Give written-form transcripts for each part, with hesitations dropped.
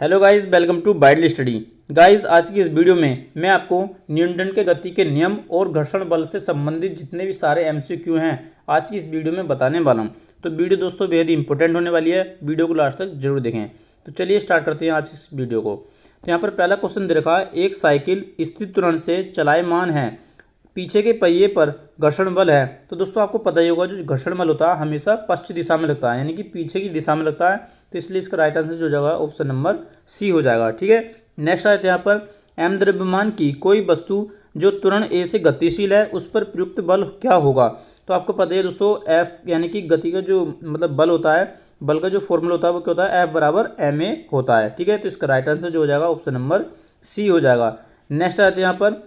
Hello guys, welcome to Bidal study. Guys, आज की इस वीडियो में मैं आपको न्यूटन के गति के नियम और घर्षण बल से संबंधित जितने भी सारे एमसीक्यू हैं आज की इस वीडियो में बताने वाला हूं। तो वीडियो दोस्तों बेहद ही इंपॉर्टेंट होने वाली है, वीडियो को लास्ट तक जरूर देखें। तो चलिए स्टार्ट करते हैं आज इस वीडियो को। तो यहाँ पर पहला क्वेश्चन दे रखा है, एक साइकिल स्थिर त्वरण से चलायमान है, पीछे के पहिए पर घर्षण बल है। तो दोस्तों आपको पता ही होगा जो घर्षण बल होता है हमेशा पश्चिम दिशा में लगता है, यानी कि पीछे की दिशा में लगता है। तो इसलिए इसका राइट आंसर जो हो जाएगा ऑप्शन नंबर सी हो जाएगा। ठीक है, नेक्स्ट आते हैं यहाँ पर, एम द्रव्यमान की कोई वस्तु जो त्वरण ए से गतिशील है उस पर प्रयुक्त बल क्या होगा। तो आपको पता है दोस्तों एफ यानी कि गति का जो मतलब बल होता है, बल का जो फॉर्मूला होता है वो क्या होता है, एफ बराबर एम ए होता है। ठीक है, तो इसका राइट आंसर जो हो जाएगा ऑप्शन नंबर सी हो जाएगा। नेक्स्ट आते हैं यहाँ पर,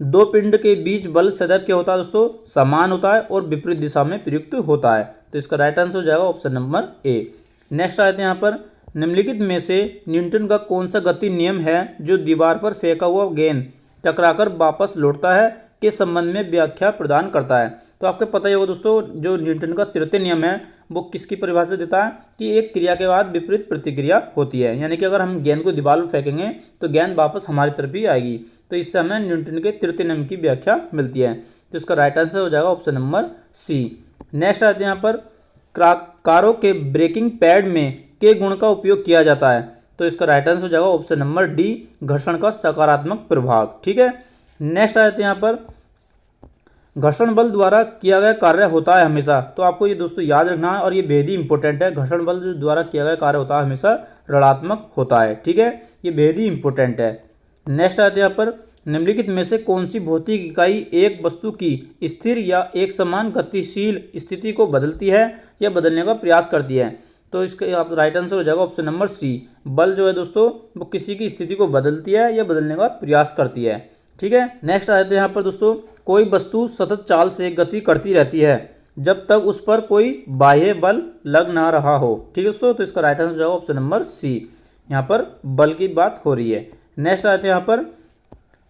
दो पिंड के बीच बल सदैव क्या होता है दोस्तों, समान होता है और विपरीत दिशा में प्रयुक्त होता है। तो इसका राइट आंसर हो जाएगा ऑप्शन नंबर ए। नेक्स्ट आते हैं यहाँ पर, निम्नलिखित में से न्यूटन का कौन सा गति नियम है जो दीवार पर फेंका हुआ गेंद टकराकर वापस लौटता है के संबंध में व्याख्या प्रदान करता है। तो आपको पता ही होगा दोस्तों जो न्यूटन का तृतीय नियम है वो किसकी परिभाषा देता है कि एक क्रिया के बाद विपरीत प्रतिक्रिया होती है, यानी कि अगर हम गेंद को दीवार पर फेंकेंगे तो गेंद वापस हमारी तरफ ही आएगी। तो इससे हमें न्यूटन के तृतीय नियम की व्याख्या मिलती है। तो इसका राइट आंसर हो जाएगा ऑप्शन नंबर सी। नेक्स्ट आते हैं यहाँ पर, कारों के ब्रेकिंग पैड में के गुण का उपयोग किया जाता है। तो इसका राइट आंसर हो जाएगा ऑप्शन नंबर डी, घर्षण का सकारात्मक प्रभाव। ठीक है, नेक्स्ट आते हैं यहाँ पर, घर्षण बल द्वारा किया गया कार्य होता है हमेशा। तो आपको ये दोस्तों याद रखना है और ये बेहद ही इंपॉर्टेंट है, घर्षण बल जो द्वारा किया गया कार्य होता है हमेशा ऋणात्मक होता है। ठीक है, ये बेहद ही इंपॉर्टेंट है। नेक्स्ट आते हैं यहाँ पर, निम्नलिखित में से कौन सी भौतिक इकाई एक वस्तु की स्थिर या एक समान गतिशील स्थिति को बदलती है या बदलने का प्रयास करती है। तो इसका आप राइट आंसर हो जाएगा ऑप्शन नंबर सी। बल जो है दोस्तों वो किसी की स्थिति को बदलती है या बदलने का प्रयास करती है। ठीक है, नेक्स्ट आते हैं यहाँ पर दोस्तों, कोई वस्तु सतत चाल से गति करती रहती है जब तक उस पर कोई बाह्य बल लग ना रहा हो। ठीक है दोस्तों, तो इसका राइट आंसर हो जाएगा ऑप्शन नंबर सी। यहाँ पर बल की बात हो रही है। नेक्स्ट आते हैं यहाँ पर,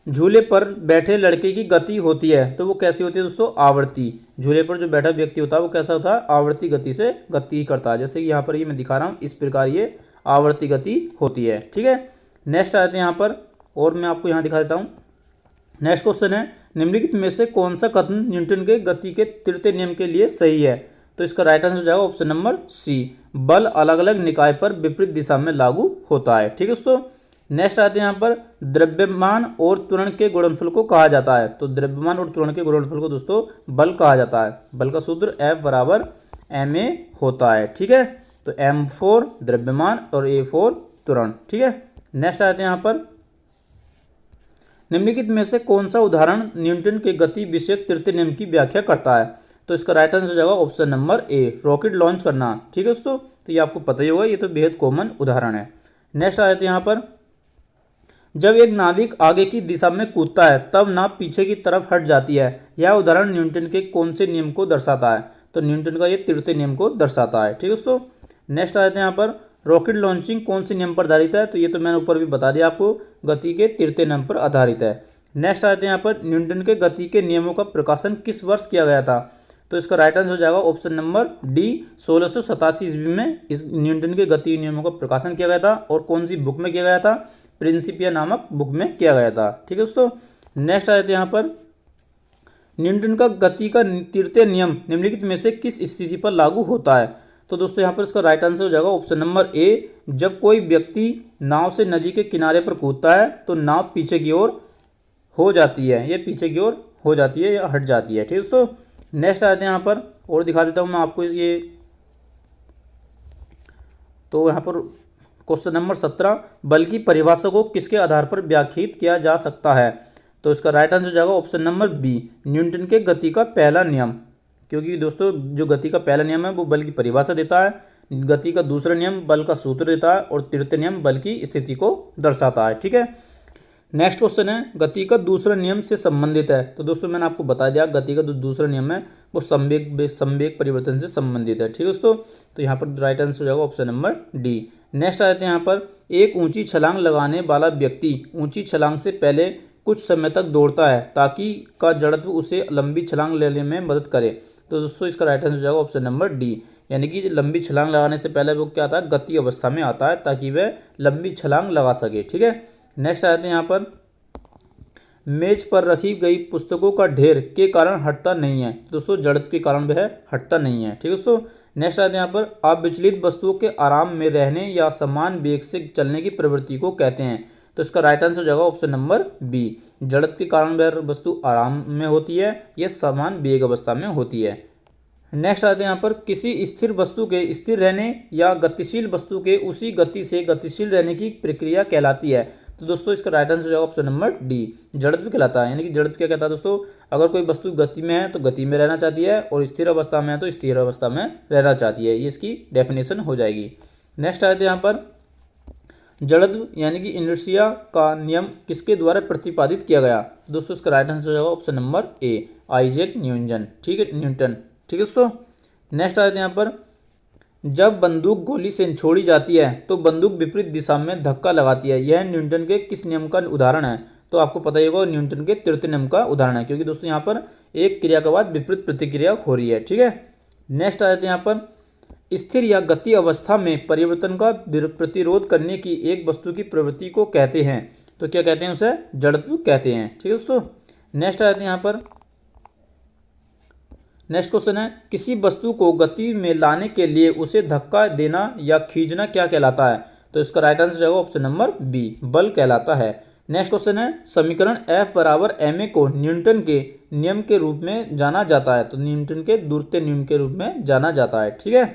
झूले पर बैठे लड़के की गति होती है तो वो कैसी होती है दोस्तों, आवर्ती। झूले पर जो बैठा व्यक्ति होता है वो कैसा होता है, आवर्ती गति से गति करता है। जैसे कि यहाँ पर ये मैं दिखा रहा हूँ, इस प्रकार ये आवर्ती गति होती है। ठीक है, नेक्स्ट आते हैं यहाँ पर, और मैं आपको यहाँ दिखा देता हूँ। नेक्स्ट क्वेश्चन है, निम्नलिखित में से कौन सा कथन न्यूटन के गति के तृतीय नियम के लिए सही है। तो इसका राइट आंसर हो जाएगा ऑप्शन नंबर सी, बल अलग अलग निकाय पर विपरीत दिशा में लागू होता है। ठीक है दोस्तों, नेक्स्ट आते हैं यहाँ पर, द्रव्यमान और त्वरण के गुणनफल को कहा जाता है। तो द्रव्यमान और त्वरण के गुणनफल को दोस्तों बल कहा जाता है। बल का सूत्र F बराबर ma होता है। ठीक है, तो m फॉर द्रव्यमान और a फॉर त्वरण। ठीक है, नेक्स्ट आते हैं यहाँ पर, निम्नलिखित में से कौन सा उदाहरण न्यूटन के गति विषयक तृतीय नियम की व्याख्या करता है। तो इसका राइट आंसर हो जाएगा option number A, rocket launch करना। ठीक है दोस्तों, तो ये आपको पता ही होगा, ये तो बेहद कॉमन उदाहरण है। नेक्स्ट आते हैं यहाँ पर, जब एक नाविक आगे की दिशा में कूदता है तब नाव पीछे की तरफ हट जाती है। यह उदाहरण न्यूटन के कौन से नियम को दर्शाता है। तो न्यूटन का ये तृतीय नियम को दर्शाता है। ठीक है दोस्तों, नेक्स्ट आते हैं यहाँ पर, रॉकेट लॉन्चिंग कौन से नियम पर आधारित है। तो ये तो मैंने ऊपर भी बता दिया आपको, गति के तृतीय नियम पर आधारित है। नेक्स्ट आते हैं यहाँ पर, न्यूटन के गति के नियमों का प्रकाशन किस वर्ष किया गया था। तो इसका राइट आंसर हो जाएगा ऑप्शन नंबर डी, 1687 ईस्वी में इस न्यूटन के गति नियमों का प्रकाशन किया गया था। और कौन सी बुक में किया गया था, प्रिंसिपिया नामक बुक में किया गया था। ठीक है दोस्तों, नेक्स्ट आते हैं यहाँ पर, न्यूटन का गति का तृतीय नियम निम्नलिखित में से किस स्थिति पर लागू होता है। तो दोस्तों यहाँ पर इसका राइट आंसर हो जाएगा ऑप्शन नंबर ए, जब कोई व्यक्ति नाव से नदी के किनारे पर कूदता है तो नाव पीछे की ओर हो जाती है, ये पीछे की ओर हो जाती है या हट जाती है। ठीक है दोस्तों, नेक्स्ट आते हैं यहाँ पर, और दिखा देता हूँ मैं आपको ये। तो यहाँ पर क्वेश्चन नंबर 17, बल की परिभाषा को किसके आधार पर व्याख्यायित किया जा सकता है। तो इसका राइट आंसर हो जाएगा ऑप्शन नंबर बी, न्यूटन के गति का पहला नियम। क्योंकि दोस्तों जो गति का पहला नियम है वो बल की परिभाषा देता है, गति का दूसरा नियम बल का सूत्र देता है और तृतीय नियम बल की स्थिति को दर्शाता है। ठीक है, नेक्स्ट क्वेश्चन है, गति का दूसरा नियम से संबंधित है। तो दोस्तों मैंने आपको बता दिया गति का जो दूसरा नियम है वो संवेग परिवर्तन से संबंधित है। ठीक है दोस्तों, तो यहाँ पर राइट आंसर हो जाएगा ऑप्शन नंबर डी। नेक्स्ट आते हैं यहाँ पर, एक ऊंची छलांग लगाने वाला व्यक्ति ऊंची छलांग से पहले कुछ समय तक दौड़ता है ताकि का जड़त्व उसे लंबी छलांग लेने में मदद करे। तो दोस्तों इसका राइट आंसर हो जाएगा ऑप्शन नंबर डी, यानी कि लंबी छलांग लगाने से पहले वो क्या आता है, गति अवस्था में आता है, ताकि वह लंबी छलांग लगा सके। ठीक है, नेक्स्ट आते हैं यहाँ पर, मेज पर रखी गई पुस्तकों का ढेर के कारण हटता नहीं है। दोस्तों जड़त्व के कारण वह हटता नहीं है। ठीक है दोस्तों, नेक्स्ट आते हैं यहाँ पर, अविचलित वस्तुओं के आराम में रहने या समान वेग से चलने की प्रवृत्ति को कहते हैं। तो इसका राइट आंसर हो जाएगा ऑप्शन नंबर बी। जड़त्व के कारण वह वस्तु आराम में होती है, यह समान वेग अवस्था में होती है। नेक्स्ट आते हैं यहाँ पर, किसी स्थिर वस्तु के स्थिर रहने या गतिशील वस्तु के उसी गति से गतिशील रहने की प्रक्रिया कहलाती है। तो दोस्तों इसका राइट आंसर हो जाएगा ऑप्शन नंबर डी, जड़त्व कहलाता है। यानी कि जड़त्व क्या कहता है दोस्तों, अगर कोई वस्तु गति में है तो गति में रहना चाहती है, और स्थिर अवस्था में है तो स्थिर अवस्था में रहना चाहती है। ये इसकी डेफिनेशन हो जाएगी। नेक्स्ट आते हैं यहाँ पर, जड़त्व यानी कि इनर्शिया का नियम किसके द्वारा प्रतिपादित किया गया। दोस्तों इसका राइट आंसर हो जाएगा option number A, Isaac Newton. ठीक है, न्यूटन। ठीक है दोस्तों, नेक्स्ट आते हैं यहाँ पर, जब बंदूक गोली से छोड़ी जाती है तो बंदूक विपरीत दिशा में धक्का लगाती है। यह न्यूटन के किस नियम का उदाहरण है। तो आपको पता ही होगा न्यूटन के तृतीय नियम का उदाहरण है, क्योंकि दोस्तों यहाँ पर एक क्रिया के बाद विपरीत प्रतिक्रिया हो रही है। ठीक है, नेक्स्ट आते हैं यहाँ पर, स्थिर या गति अवस्था में परिवर्तन का प्रतिरोध करने की एक वस्तु की प्रवृत्ति को कहते हैं। तो क्या कहते हैं, उसे जड़त्व कहते हैं। ठीक है दोस्तों, नेक्स्ट आते हैं यहाँ पर, नेक्स्ट क्वेश्चन है, किसी वस्तु को गति में लाने के लिए उसे धक्का देना या खींचना क्या कहलाता है। तो इसका राइट आंसर जाएगा ऑप्शन नंबर बी, बल कहलाता है। नेक्स्ट क्वेश्चन है, समीकरण F बराबर ma को न्यूटन के नियम के रूप में जाना जाता है। तो न्यूटन के द्वितीय नियम के रूप में जाना जाता है। ठीक है,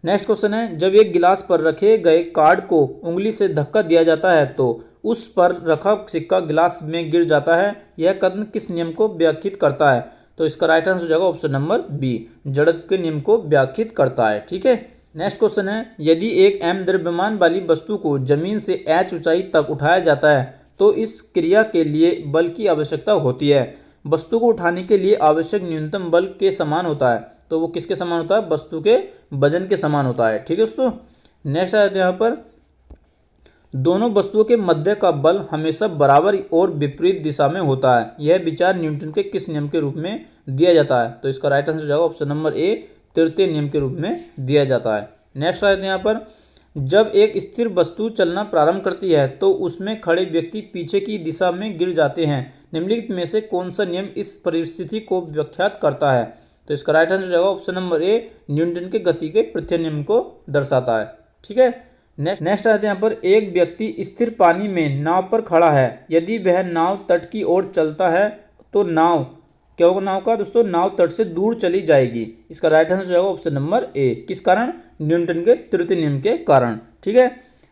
नेक्स्ट क्वेश्चन है, जब एक गिलास पर रखे गए कार्ड को उंगली से धक्का दिया जाता है तो उस पर रखा सिक्का गिलास में गिर जाता है। यह कथन किस नियम को व्याख्यात करता है। तो इसका राइट आंसर हो जाएगा ऑप्शन नंबर बी, जड़त्व के नियम को व्याख्यात करता है। ठीक है, नेक्स्ट क्वेश्चन है, यदि एक m द्रव्यमान वाली वस्तु को जमीन से h ऊंचाई तक उठाया जाता है तो इस क्रिया के लिए बल की आवश्यकता होती है। वस्तु को उठाने के लिए आवश्यक न्यूनतम बल के समान होता है। तो वो किसके समान होता है, वस्तु के वजन के समान होता है। ठीक है दोस्तों, नेक्स्ट आते हैं यहाँ पर, दोनों वस्तुओं के मध्य का बल हमेशा बराबर और विपरीत दिशा में होता है। यह विचार न्यूटन के किस नियम के रूप में दिया जाता है। तो इसका राइट आंसर हो जाएगा ऑप्शन नंबर ए, तृतीय नियम के रूप में दिया जाता है। नेक्स्ट आते हैं यहाँ पर, जब एक स्थिर वस्तु चलना प्रारंभ करती है तो उसमें खड़े व्यक्ति पीछे की दिशा में गिर जाते हैं। निम्नलिखित में से कौन सा नियम इस परिस्थिति को व्याख्यात करता है। तो इसका राइट आंसर हो जाएगा ऑप्शन नंबर ए, न्यूटन के गति के तृतीय नियम को दर्शाता है। ठीक है, नेक्स्ट आते हैं यहाँ पर, एक व्यक्ति स्थिर पानी में नाव पर खड़ा है। यदि वह नाव तट की ओर चलता है तो नाव क्या होगा, नाव का दोस्तों, नाव तट से दूर चली जाएगी। इसका राइट आंसर जाएगा ऑप्शन नंबर ए, किस कारण, न्यूटन के तृतीय नियम के कारण। ठीक है,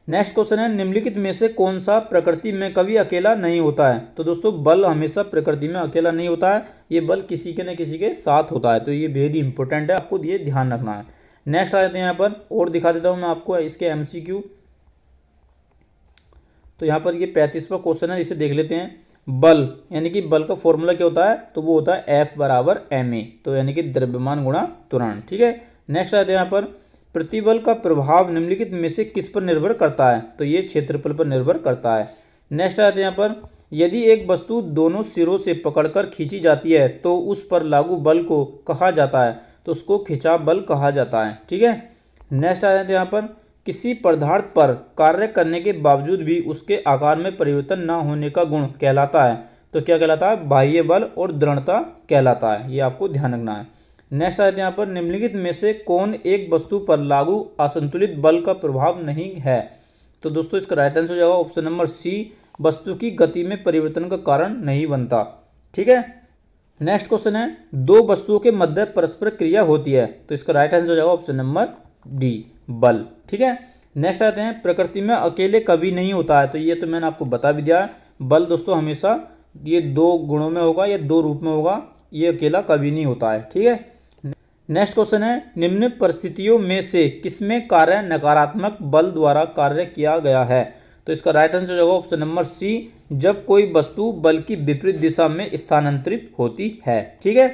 नेक्स्ट क्वेश्चन है, निम्नलिखित में से कौन सा प्रकृति में कभी अकेला नहीं होता है। तो दोस्तों बल हमेशा प्रकृति में अकेला नहीं होता है, ये बल किसी के न किसी के साथ होता है। तो ये वेरी इंपॉर्टेंट है, आपको ये ध्यान रखना है। नेक्स्ट आते हैं यहाँ पर, और दिखा देता हूँ मैं आपको इसके MCQ। तो यहाँ पर ये 35वां क्वेश्चन है, इसे देख लेते हैं। बल यानी कि बल का फॉर्मूला क्या होता है, तो वो होता है F बराबर ma, तो यानी कि द्रव्यमान गुणा त्वरण। ठीक है, नेक्स्ट आते हैं यहाँ पर, प्रतिबल का प्रभाव निम्नलिखित में से किस पर निर्भर करता है। तो ये क्षेत्रफल पर निर्भर करता है। नेक्स्ट आते हैं यहाँ पर, यदि एक वस्तु दोनों सिरों से पकड़कर खींची जाती है तो उस पर लागू बल को कहा जाता है। तो उसको खिंचाव बल कहा जाता है। ठीक है, नेक्स्ट आ जाते हैं यहाँ पर, किसी पदार्थ पर कार्य करने के बावजूद भी उसके आकार में परिवर्तन न होने का गुण कहलाता है। तो क्या कहलाता है, बाह्य बल और दृढ़ता कहलाता है। ये आपको ध्यान रखना है। नेक्स्ट आते हैं यहाँ पर, निम्नलिखित में से कौन एक वस्तु पर लागू असंतुलित बल का प्रभाव नहीं है। तो दोस्तों इसका राइट आंसर हो जाएगा ऑप्शन नंबर सी, वस्तु की गति में परिवर्तन का कारण नहीं बनता। ठीक है, नेक्स्ट क्वेश्चन है, दो वस्तुओं के मध्य परस्पर क्रिया होती है। तो इसका राइट आंसर हो जाएगा ऑप्शन नंबर डी, बल। ठीक है, नेक्स्ट आते हैं, प्रकृति में अकेले कभी नहीं होता है। तो ये तो मैंने आपको बता भी दिया। बल दोस्तों हमेशा ये दो गुणों में होगा या दो रूप में होगा, ये अकेला कभी नहीं होता है। ठीक है, नेक्स्ट क्वेश्चन है, निम्न परिस्थितियों में से किसमें कार्य नकारात्मक बल द्वारा कार्य किया गया है। तो इसका राइट आंसर हो जाएगा ऑप्शन नंबर सी, जब कोई वस्तु बल की विपरीत दिशा में स्थानांतरित होती है। ठीक है,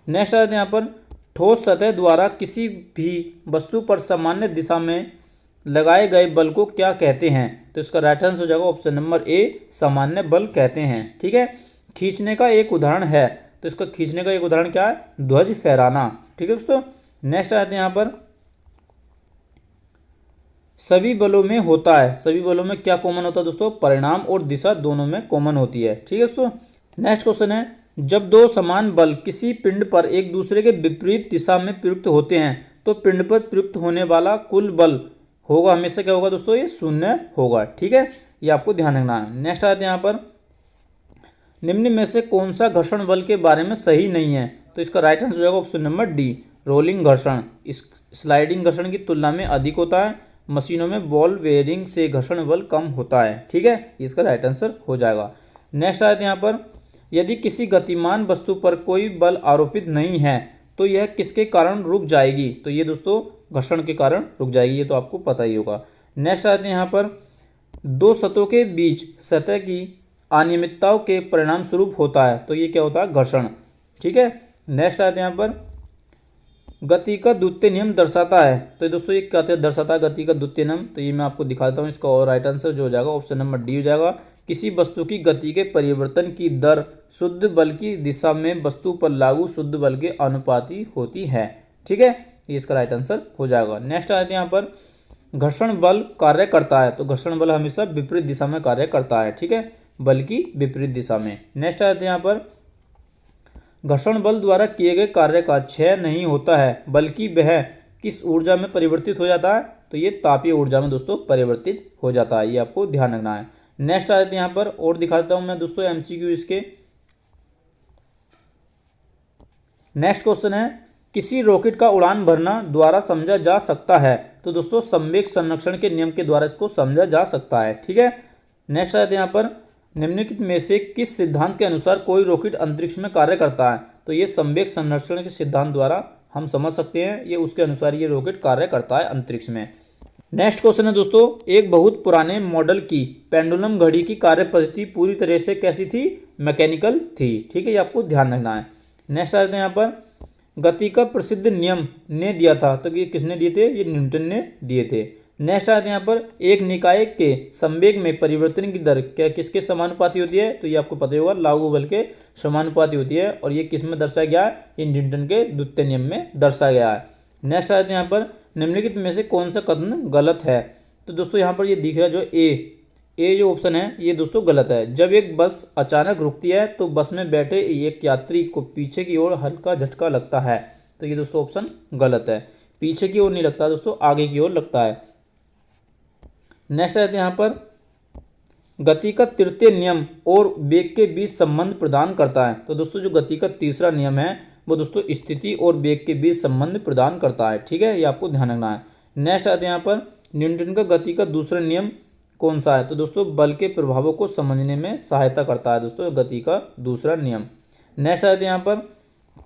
नेक्स्ट आते हैं यहाँ पर, ठोस सतह द्वारा किसी भी वस्तु पर सामान्य दिशा में लगाए गए बल को क्या कहते हैं। तो इसका राइट आंसर हो जाएगा ऑप्शन नंबर ए, सामान्य बल कहते हैं। ठीक है, खींचने का एक उदाहरण है। तो इसका खींचने का एक उदाहरण क्या है, ध्वज फहराना। ठीक है दोस्तों, नेक्स्ट आते हैं यहाँ पर सभी बलों में होता है। सभी बलों में क्या कॉमन होता है दोस्तों? परिणाम और दिशा दोनों में कॉमन होती है। ठीक है दोस्तों। नेक्स्ट क्वेश्चन है, जब दो समान बल किसी पिंड पर एक दूसरे के विपरीत दिशा में प्रयुक्त होते हैं तो पिंड पर प्रयुक्त होने वाला कुल बल होगा हमेशा क्या होगा दोस्तों? ये शून्य होगा। ठीक है, ये आपको ध्यान रखना है। नेक्स्ट आते हैं यहाँ पर निम्न में से कौन सा घर्षण बल के बारे में सही नहीं है? तो इसका राइट आंसर हो जाएगा ऑप्शन नंबर डी, रोलिंग घर्षण। इस स्लाइडिंग घर्षण की तुलना में अधिक होता है। मशीनों में बॉल बेयरिंग से घर्षण बल कम होता है। ठीक है, इसका राइट आंसर हो जाएगा। नेक्स्ट आते हैं यहाँ पर यदि किसी गतिमान वस्तु पर कोई बल आरोपित नहीं है तो यह किसके कारण रुक जाएगी? तो ये दोस्तों घर्षण के कारण रुक जाएगी, ये तो आपको पता ही होगा। नेक्स्ट आते हैं यहाँ पर दो सतहों के बीच सतह की अनियमितताओं के परिणाम स्वरूप होता है, तो ये क्या होता है? घर्षण। ठीक है। नेक्स्ट आते हैं यहाँ पर गति का द्वितीय नियम दर्शाता है, तो दोस्तों ये क्या दर्शाता है गति का द्वितीय नियम? तो ये मैं आपको दिखाता हूँ। इसका और राइट आंसर जो हो जाएगा ऑप्शन नंबर डी हो जाएगा। किसी वस्तु की गति के परिवर्तन की दर शुद्ध बल की दिशा में वस्तु पर लागू शुद्ध बल के अनुपाती होती है। ठीक है, ये इसका राइट आंसर हो जाएगा। नेक्स्ट आते हैं यहाँ पर घर्षण बल कार्य करता है, तो घर्षण बल हमेशा विपरीत दिशा में कार्य करता है। ठीक है, बल की विपरीत दिशा में। नेक्स्ट आते हैं यहाँ पर घर्षण बल द्वारा किए गए कार्य का क्षय नहीं होता है बल्कि वह किस ऊर्जा में परिवर्तित हो जाता है? तो ये तापीय ऊर्जा में दोस्तों परिवर्तित हो जाता है, ये आपको ध्यान रखना है। नेक्स्ट आते हैं यहाँ पर और दिखाता हूँ मैं दोस्तों एमसीक्यू इसके। नेक्स्ट क्वेश्चन है किसी रॉकेट का उड़ान भरना द्वारा समझा जा सकता है? तो दोस्तों संवेग संरक्षण के नियम के द्वारा इसको समझा जा सकता है। ठीक है। नेक्स्ट आते हैं यहाँ पर निम्नलिखित में से किस सिद्धांत के अनुसार कोई रॉकेट अंतरिक्ष में कार्य करता है? तो ये संवेग संरक्षण के सिद्धांत द्वारा हम समझ सकते हैं, ये उसके अनुसार ये रॉकेट कार्य करता है अंतरिक्ष में। नेक्स्ट क्वेश्चन है दोस्तों एक बहुत पुराने मॉडल की पेंडुलम घड़ी की कार्य पद्धति पूरी तरह से कैसी थी? मैकेनिकल थी। ठीक है, ये आपको ध्यान रखना है। नेक्स्ट आते हैं यहाँ पर गति का प्रसिद्ध नियम ने दिया था, तो ये किसने दिए थे? ये न्यूटन ने दिए थे। नेक्स्ट आते हैं यहाँ पर एक निकाय के संवेग में परिवर्तन की दर क्या किसके समानुपाती होती है? तो ये आपको पता ही होगा लागू बल के समानुपाती होती है, और ये किस में दर्शाया गया है? ये न्यूटन के द्वितीय नियम में दर्शाया गया है। नेक्स्ट आते हैं यहाँ पर निम्नलिखित में से कौन सा कथन गलत है? तो दोस्तों यहाँ पर ये दिख रहा है जो ए जो ऑप्शन है ये दोस्तों गलत है। जब एक बस अचानक रुकती है तो बस में बैठे एक यात्री को पीछे की ओर हल्का झटका लगता है, तो ये दोस्तों ऑप्शन गलत है। पीछे की ओर नहीं लगता दोस्तों, आगे की ओर लगता है। नेक्स्ट आते हैं यहाँ पर गति का तृतीय नियम और वेग के बीच संबंध प्रदान करता है, तो दोस्तों जो गति का तीसरा नियम है वो दोस्तों स्थिति और वेग के बीच संबंध प्रदान करता है। ठीक है, ये आपको ध्यान रखना है। नेक्स्ट आते हैं यहाँ पर न्यूटन का गति का दूसरा नियम कौन सा है? तो दोस्तों बल के प्रभावों को समझने में सहायता करता है दोस्तों गति का दूसरा नियम। नेक्स्ट आते हैं यहाँ पर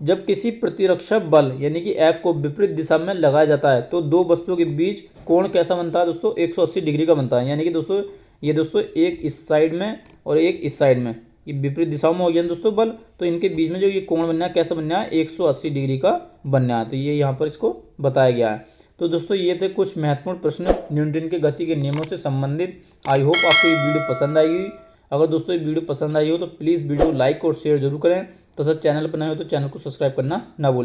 जब किसी प्रतिरक्षा बल यानी कि F को विपरीत दिशा में लगाया जाता है तो दो वस्तुओं के बीच कोण कैसा बनता है दोस्तों? 180 डिग्री का बनता है। यानी कि दोस्तों ये दोस्तों एक इस साइड में और एक इस साइड में, ये विपरीत दिशाओं में हो गया दोस्तों बल, तो इनके बीच में जो ये कोण बनना है कैसा बनना है? 180 डिग्री का बनना है, तो ये यहाँ पर इसको बताया गया है। तो दोस्तों ये थे कुछ महत्वपूर्ण प्रश्न न्यूटन के गति के नियमों से संबंधित। आई होप आपको ये वीडियो पसंद आएगी। अगर दोस्तों ये वीडियो पसंद आई हो तो प्लीज़ वीडियो लाइक और शेयर जरूर करें, तथा चैनल पर नए हो तो चैनल को सब्सक्राइब करना ना भूलें।